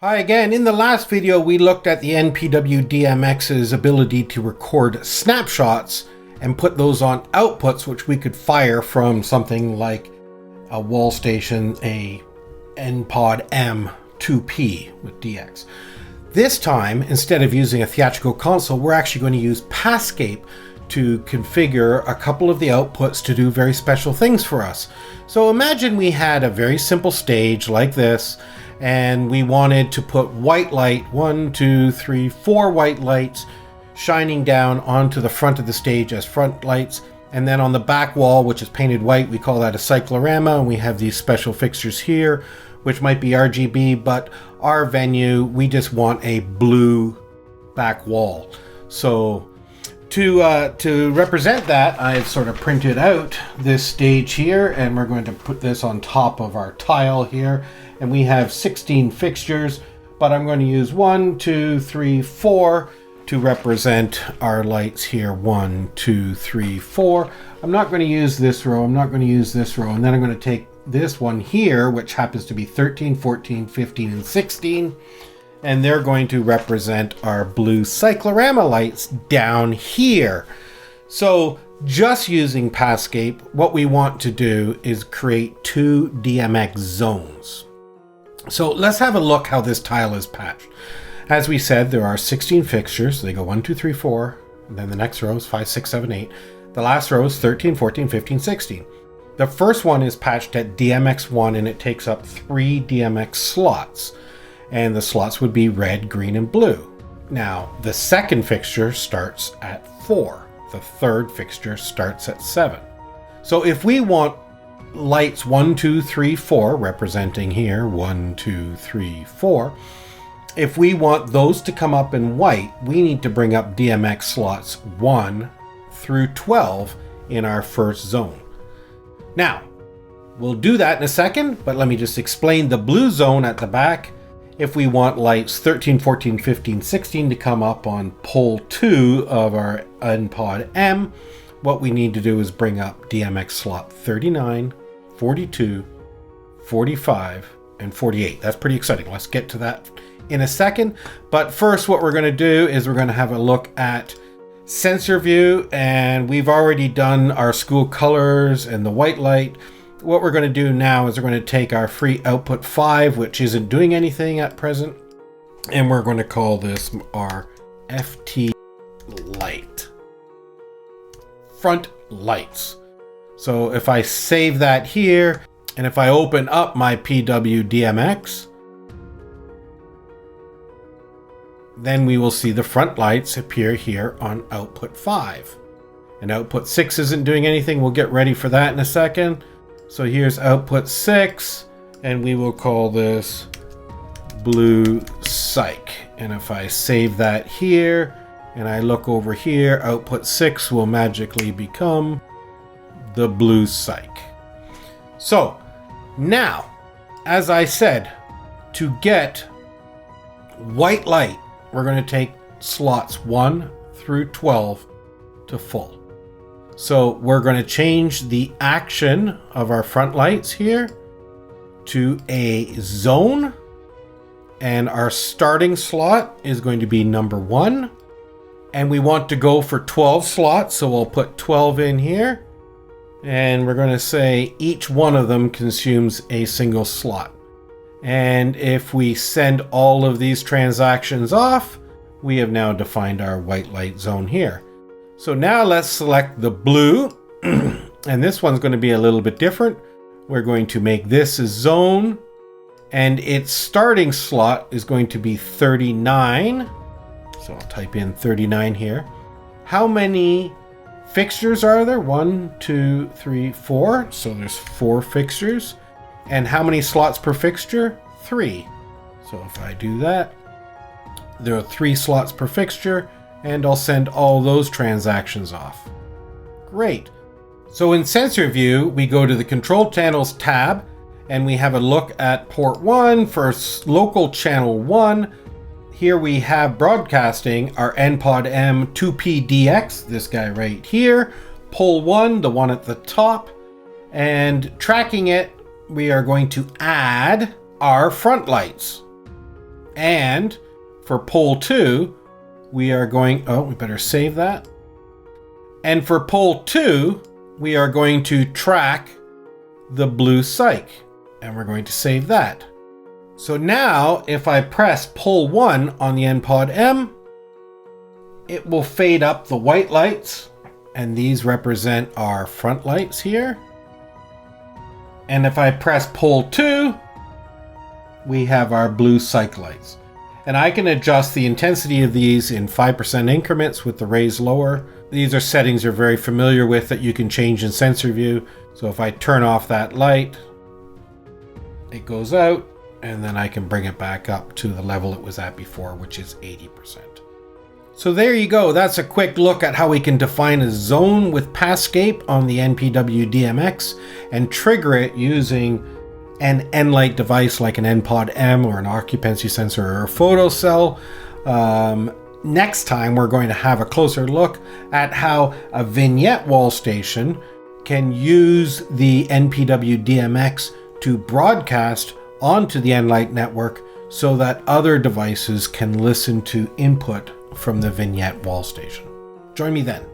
Hi again. In the last video, we looked at the nPWDMX's ability to record snapshots and put those on outputs, which we could fire from something like a wall station, a nPWDM2P with DX. This time, instead of using a theatrical console, we're actually going to use Passcape to configure a couple of the outputs to do very special things for us. So imagine we had a very simple stage like this, and we wanted to put white light, 1, 2, 3, 4 white lights shining down onto the front of the stage as front lights. And then on the back wall, which is painted white, we call that a cyclorama. And we have these special fixtures here, which might be RGB, but our venue, we just want a blue back wall. So to represent that, I've sort of printed out this stage here, and we're going to put this on top of our tile here. And we have 16 fixtures, but I'm going to use 1, 2, 3, 4 to represent our lights here. 1, 2, 3, 4. I'm not going to use this row. I'm not going to use this row. And then I'm going to take this one here, which happens to be 13, 14, 15, and 16. And they're going to represent our blue cyclorama lights down here. So just using Passcape, what we want to do is create 2 DMX zones. So let's have a look how this tile is patched. As we said, there are 16 fixtures. They go 1, 2, 3, 4. And then the next row is 5, 6, 7, 8. The last row is 13, 14, 15, 16. The first one is patched at DMX1, and it takes up 3 DMX slots. And the slots would be red, green, and blue. Now, the second fixture starts at 4. The third fixture starts at 7. So if we want lights 1, 2, 3, 4, representing here 1, 2, 3, 4. If we want those to come up in white, we need to bring up DMX slots 1 through 12 in our first zone. Now, we'll do that in a second, but let me just explain the blue zone at the back. If we want lights 13, 14, 15, 16 to come up on pole 2 of our nPWDM, what we need to do is bring up DMX slot 39, 42, 45, and 48. That's pretty exciting. Let's get to that in a second. But first, what we're going to do is we're going to have a look at sensor view, and we've already done our school colors and the white light. What we're going to do now is we're going to take our free output 5, which isn't doing anything at present, and we're going to call this our FT light. Front lights. So if I save that here, and if I open up my PWDMX, then we will see the front lights appear here on output 5. And output 6 isn't doing anything. We'll get ready for that in a second. So here's output 6, and we will call this blue psych. And if I save that here, and I look over here, output 6 will magically become the blue psych. So now, as I said, to get white light, we're going to take slots 1 through 12 to full. So we're going to change the action of our front lights here to a zone, and our starting slot is going to be number 1. And we want to go for 12 slots, so we'll put 12 in here. And we're going to say each one of them consumes a single slot. And if we send all of these transactions off, we have now defined our white light zone here. So now let's select the blue. And this one's going to be a little bit different. We're going to make this a zone. And its starting slot is going to be 39. So I'll type in 39 here. How many fixtures are there? 1, 2, 3, 4. So there's 4 fixtures. And how many slots per fixture? 3. So if I do that, there are 3 slots per fixture, and I'll send all those transactions off. Great. So in sensor view, we go to the control channels tab, and we have a look at port 1 for local channel 1. Here we have broadcasting our nPWDM2P DX, this guy right here, pole 1, the one at the top, and tracking it, we are going to add our front lights. And for pole 2, we are going, we better save that. And for pole 2, we are going to track the blue cyc, and we're going to save that. So now if I press pole 1 on the nPWDM, it will fade up the white lights, and these represent our front lights here. And if I press pole 2, we have our blue cyc lights. And I can adjust the intensity of these in 5% increments with the raise lower. These are settings you're very familiar with that you can change in sensor view. So if I turn off that light, it goes out, and then I can bring it back up to the level it was at before, which is 80%. So there you go. That's a quick look at how we can define a zone with Passcape on the nPWDMX and trigger it using an nLight device like an nPWDM or an occupancy sensor or a photocell. Next time we're going to have a closer look at how a vignette wall station can use the nPWDMX to broadcast onto the nLight network so that other devices can listen to input from the vignette wall station. Join me then.